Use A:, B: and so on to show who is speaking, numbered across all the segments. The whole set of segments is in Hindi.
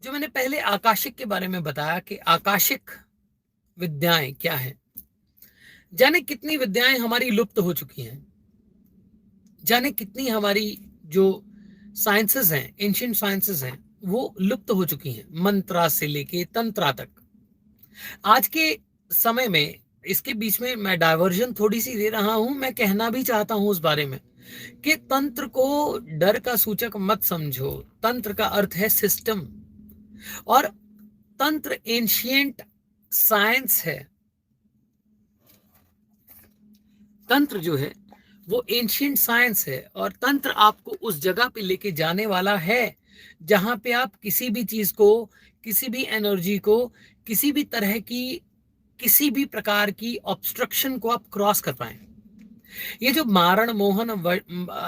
A: जो मैंने पहले आकाशिक के बारे में बताया कि आकाशिक विद्याएं क्या है, जाने कितनी विद्याएं हमारी लुप्त हो चुकी हैं, जाने कितनी हमारी जो साइंसेस हैं, एंशिएंट साइंसेस हैं, वो लुप्त हो चुकी हैं, मंत्रा से लेके तंत्रा तक। आज के समय में इसके बीच में मैं डाइवर्जन थोड़ी सी दे रहा हूं, मैं कहना भी चाहता हूं उस बारे में कि तंत्र को डर का सूचक मत समझो। तंत्र का अर्थ है सिस्टम, और तंत्र एंशिएंट साइंस है। तंत्र जो है वो एंशिएंट साइंस है, और तंत्र आपको उस जगह पे लेके जाने वाला है जहां पे आप किसी भी चीज को, किसी भी एनर्जी को, किसी भी तरह की, किसी भी प्रकार की ऑब्स्ट्रक्शन को आप क्रॉस कर पाए। ये जो मारण, मोहन,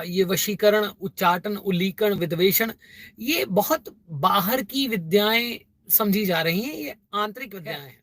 A: ये वशीकरण, उच्चाटन, उल्लीकरण, विद्वेषण, ये बहुत बाहर की विद्याएं समझी जा रही हैं, ये आंतरिक विद्याएं हैं।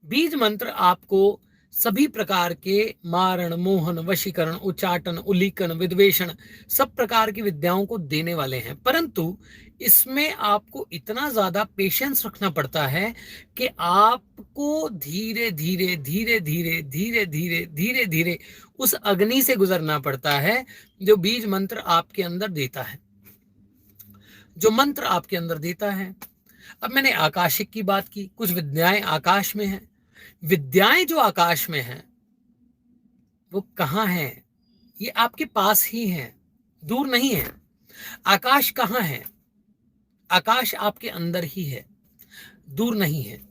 A: बीज मंत्र आपको सभी प्रकार के मारण, मोहन, वशीकरण, उच्चाटन, उल्लीकन, विद्वेषण, सब प्रकार की विद्याओं को देने वाले हैं, परंतु इसमें आपको इतना ज्यादा पेशेंस रखना पड़ता है कि आपको धीरे धीरे धीरे धीरे धीरे धीरे धीरे धीरे उस अग्नि से गुजरना पड़ता है जो बीज मंत्र आपके अंदर देता है, जो मंत्र आपके अंदर देता है। अब मैंने आकाशिक की बात की, कुछ विद्याएं आकाश में हैं। विद्याएं जो आकाश में हैं वो कहां हैं? ये आपके पास ही हैं, दूर नहीं है। आकाश कहां है? आकाश आपके अंदर ही है, दूर नहीं है।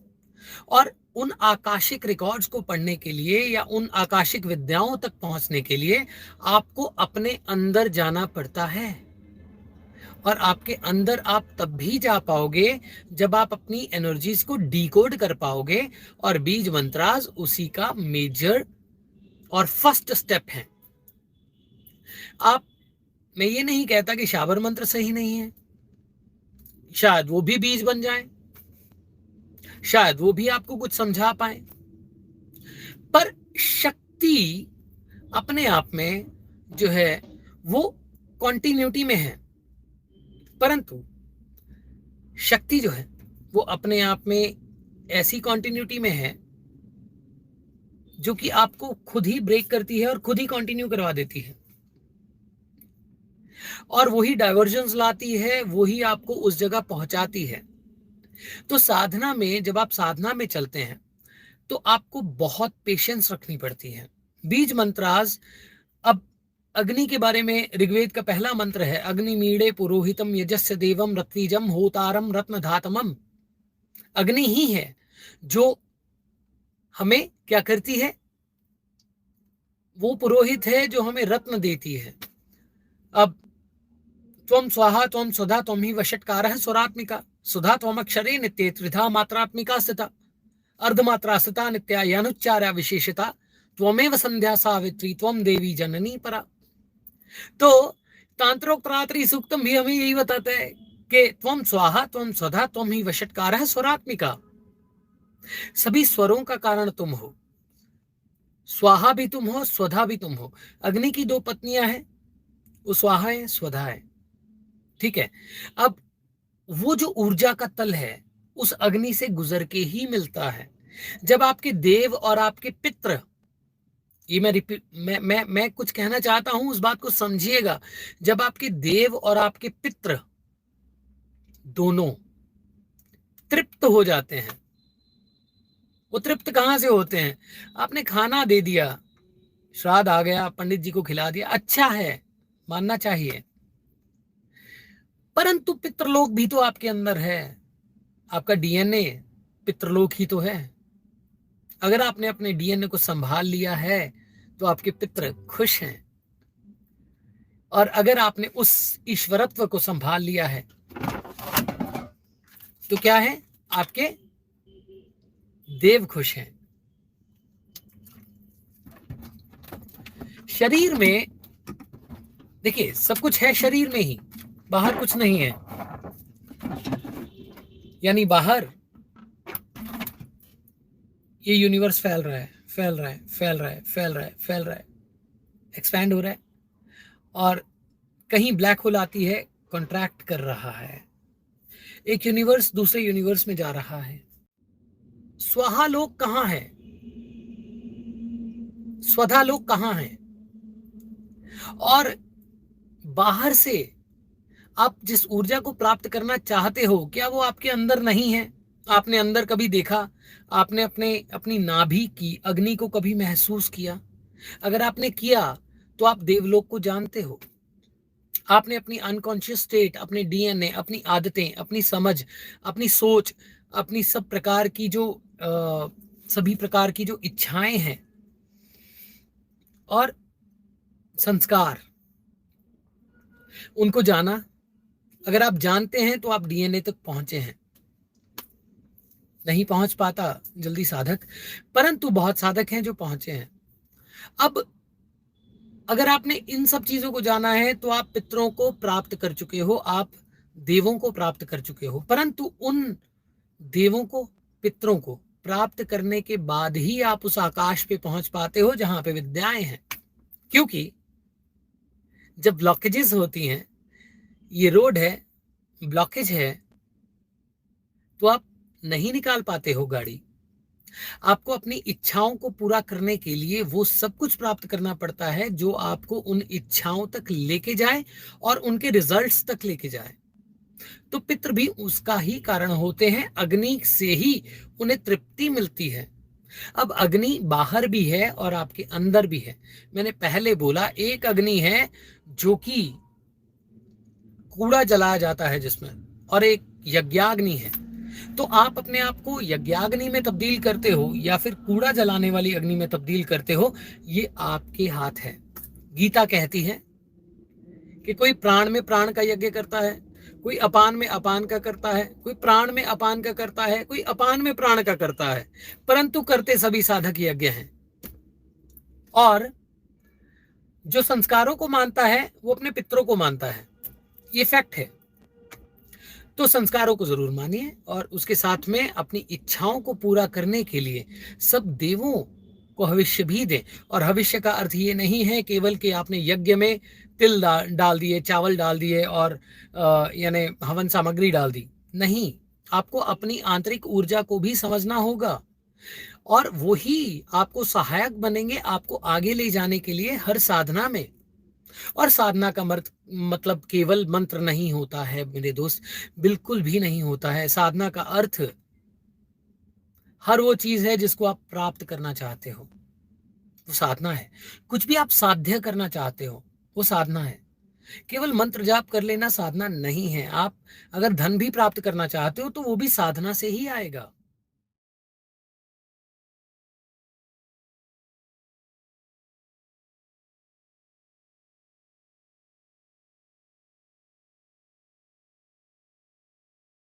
A: और उन आकाशिक रिकॉर्ड्स को पढ़ने के लिए या उन आकाशिक विद्याओं तक पहुंचने के लिए आपको अपने अंदर जाना पड़ता है, और आपके अंदर आप तब भी जा पाओगे जब आप अपनी एनर्जीज को डिकोड कर पाओगे, और बीज मंत्राज उसी का मेजर और फर्स्ट स्टेप है। आप, मैं ये नहीं कहता कि शाबर मंत्र सही नहीं है, शायद वो भी बीज बन जाए, शायद वो भी आपको कुछ समझा पाए, पर शक्ति अपने आप में जो है वो कॉन्टिन्यूटी में है। परंतु शक्ति जो है वो अपने आप में ऐसी कॉन्टिन्यूटी में है जो कि आपको खुद ही ब्रेक करती है और खुद ही कंटिन्यू करवा देती है, और वही डाइवर्जन्स लाती है, वही आपको उस जगह पहुंचाती है। तो साधना में, जब आप साधना में चलते हैं तो आपको बहुत पेशेंस रखनी पड़ती है। बीज मंत्रास, अब अग्नि के बारे में ऋग्वेद का पहला मंत्र है, अग्नि मीड़े पुरोहितम यजस्य देवम रत्विजम होतारम रत्न धातमम। अग्नि ही है जो हमें क्या करती है, वो पुरोहित है जो हमें रत्न देती है। अब त्वम स्वाहा त्वम सुधा त्वम ही वषट्कारः सुरात्मिका, सुधा त्वम अक्षरे नित्ये त्रिधा मात्रात्मिका स्थिता, अर्धमात्रा स्थिता नित्या यानुच्चार्या विशेषता, त्वमेव संध्या सावित्री त्वम देवी जननी परा। तो तांत्रोक्तरात्रि सूक्तम भी हमें यही बताता है कि त्वम स्वाहा त्वम स्वधा त्वम ही वषट्कारः स्वरात्मिका, सभी स्वरों का कारण तुम हो, स्वाहा भी तुम हो, स्वधा भी तुम हो। अग्नि की दो पत्नियां हैं, वो स्वाहा है, स्वधा है, ठीक है। अब वो जो ऊर्जा का तल है उस अग्नि से गुजर के ही मिलता है। जब आपके देव और आपके पितृ, ये मैं रिपीट, मैं कुछ कहना चाहता हूं, उस बात को समझिएगा। जब आपके देव और आपके पितृ दोनों तृप्त हो जाते हैं, वो तृप्त कहां से होते हैं? आपने खाना दे दिया, श्राद्ध आ गया, पंडित जी को खिला दिया, अच्छा है, मानना चाहिए, परंतु पितृलोक भी तो आपके अंदर है। आपका डीएनए पितृलोक ही तो है। अगर आपने अपने डीएनए को संभाल लिया है तो आपके पितृ खुश हैं, और अगर आपने उस ईश्वरत्व को संभाल लिया है तो क्या है, आपके देव खुश हैं। शरीर में देखिए, सब कुछ है शरीर में ही, बाहर कुछ नहीं है। यानी बाहर ये यूनिवर्स फैल रहा है, फैल रहा है, फैल रहा है, फैल रहा है, फैल रहा है, एक्सपैंड हो रहा है, और कहीं ब्लैक होल आती है, कॉन्ट्रैक्ट कर रहा है। एक यूनिवर्स दूसरे यूनिवर्स में जा रहा है। स्वाहा लोक कहाँ है? स्वधा लोक कहाँ है? और बाहर से आप जिस ऊर्जा को प्राप्त करना चाहते हो, क्या वो आपके अंदर नहीं है? आपने अंदर कभी देखा? आपने अपनी नाभि की अग्नि को कभी महसूस किया? अगर आपने किया तो आप देवलोक को जानते हो। आपने अपनी अनकॉन्शियस स्टेट, अपने डीएनए, अपनी आदतें, अपनी समझ, अपनी सोच, अपनी सब प्रकार की जो सभी प्रकार की जो इच्छाएं हैं और संस्कार, उनको जाना। अगर आप जानते हैं तो आप डीएनए तक पहुंचे हैं। नहीं पहुंच पाता जल्दी साधक, परंतु बहुत साधक हैं जो पहुंचे हैं। अब अगर आपने इन सब चीजों को जाना है तो आप पितरों को प्राप्त कर चुके हो, आप देवों को प्राप्त कर चुके हो। परंतु उन देवों को, पितरों को प्राप्त करने के बाद ही आप उस आकाश पे पहुंच पाते हो जहां पे विद्याएं हैं। क्योंकि जब ब्लॉकेजेस होती हैं, ये रोड है, ब्लॉकेज है, तो आप नहीं निकाल पाते हो गाड़ी। आपको अपनी इच्छाओं को पूरा करने के लिए वो सब कुछ प्राप्त करना पड़ता है जो आपको उन इच्छाओं तक लेके जाए और उनके रिजल्ट्स तक लेके जाए। तो पितृ भी उसका ही कारण होते हैं, अग्नि से ही उन्हें तृप्ति मिलती है। अब अग्नि बाहर भी है और आपके अंदर भी है। मैंने पहले बोला एक अग्नि है जो कि कूड़ा जलाया जाता है जिसमें, और एक यज्ञाग्नि है। तो आप अपने आप को यज्ञाग्नि में तब्दील करते हो या फिर कूड़ा जलाने वाली अग्नि में तब्दील करते हो, ये आपके हाथ है। गीता कहती है कि कोई प्राण में प्राण का यज्ञ करता है, कोई अपान में अपान का करता है, कोई प्राण में अपान का करता है, कोई अपान में प्राण का करता है, परंतु करते सभी साधक यज्ञ हैं। और जो संस्कारों को मानता है वो अपने पितरों को मानता है, ये फैक्ट है। तो संस्कारों को जरूर मानिए और उसके साथ में अपनी इच्छाओं को पूरा करने के लिए सब देवों को हविष्य भी दें। और हविष्य का अर्थ ये नहीं है केवल कि आपने यज्ञ में तिल डाल दिए, चावल डाल दिए और यानी हवन सामग्री डाल दी। नहीं, आपको अपनी आंतरिक ऊर्जा को भी समझना होगा और वही आपको सहायक बनेंगे आपको आगे ले जाने के लिए हर साधना में। और साधना का मतलब केवल मंत्र नहीं होता है मेरे दोस्त, बिल्कुल भी नहीं होता है। साधना का अर्थ हर वो चीज है जिसको आप प्राप्त करना चाहते हो, वो साधना है। कुछ भी आप साध्य करना चाहते हो, वो साधना है। केवल मंत्र जाप कर लेना साधना नहीं है। आप अगर धन भी प्राप्त करना चाहते हो तो वो भी साधना से ही आएगा।